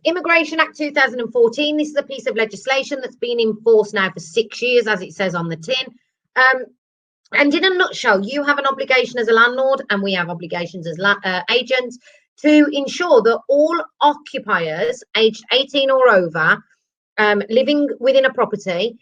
Immigration Act 2014, this is a piece of legislation that's been in force now for 6 years, as it says on the tin. And in a nutshell, you have an obligation as a landlord, and we have obligations as agents, to ensure that all occupiers aged 18 or over living within a property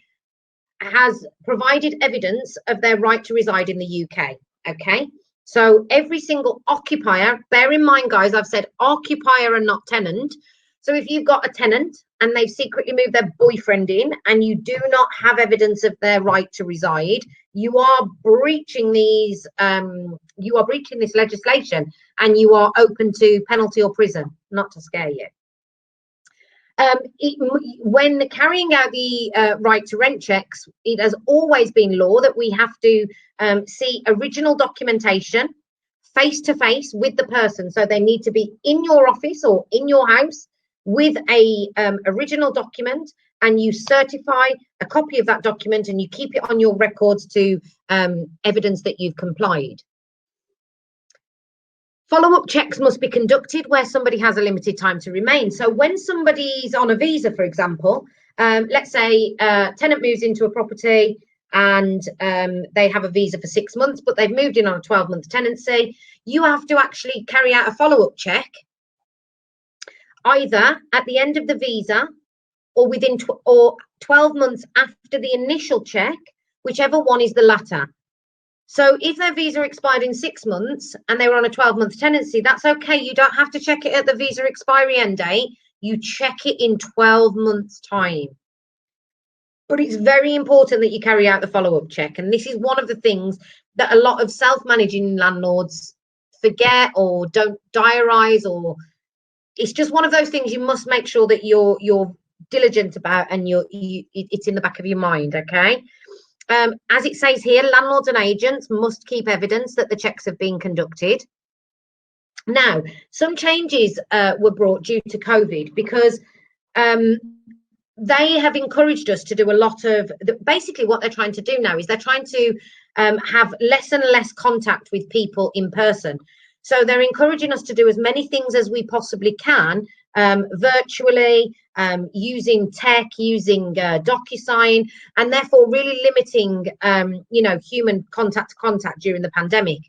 has provided evidence of their right to reside in the UK. Okay, so every single occupier, bear in mind, guys, I've said occupier and not tenant. So if you've got a tenant and they've secretly moved their boyfriend in and you do not have evidence of their right to reside, you are breaching these. You are breaching this legislation, and you are open to penalty or prison. Not to scare you. When carrying out the right to rent checks, it has always been law that we have to see original documentation face to face with the person. So they need to be in your office or in your house with a original document, and you certify a copy of that document and you keep it on your records to evidence that you've complied. Follow-up checks must be conducted where somebody has a limited time to remain. So when somebody's on a visa, for example, let's say a tenant moves into a property and they have a visa for 6 months, but they've moved in on a 12-month tenancy, you have to actually carry out a follow-up check either at the end of the visa or within 12 months after the initial check, whichever one is the latter. So if their visa expired in 6 months and they were on a 12-month tenancy, that's okay. You don't have to check it at the visa expiry end date. You check it in 12 months' time. But it's very important that you carry out the follow-up check. And this is one of the things that a lot of self-managing landlords forget or don't diarise, or it's just one of those things you must make sure that you're diligent about, and it's in the back of your mind. Okay. As it says here, landlords and agents must keep evidence that the checks have been conducted. Now, some changes were brought due to COVID, because they have encouraged us to do a lot of, basically what they're trying to do now is they're trying to have less and less contact with people in person. So they're encouraging us to do as many things as we possibly can virtually, using tech, using DocuSign, and therefore really limiting, human contact to contact during the pandemic.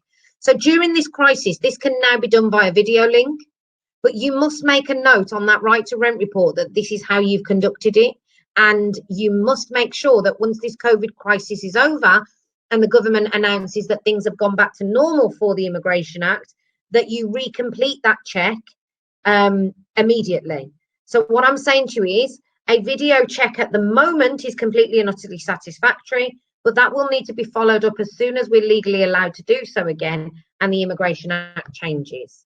So during this crisis, this can now be done via video link, but you must make a note on that right to rent report that this is how you've conducted it. And you must make sure that once this COVID crisis is over and the government announces that things have gone back to normal for the Immigration Act, that you recomplete that check immediately. So what I'm saying to you is a video check at the moment is completely and utterly satisfactory, but that will need to be followed up as soon as we're legally allowed to do so again and the Immigration Act changes.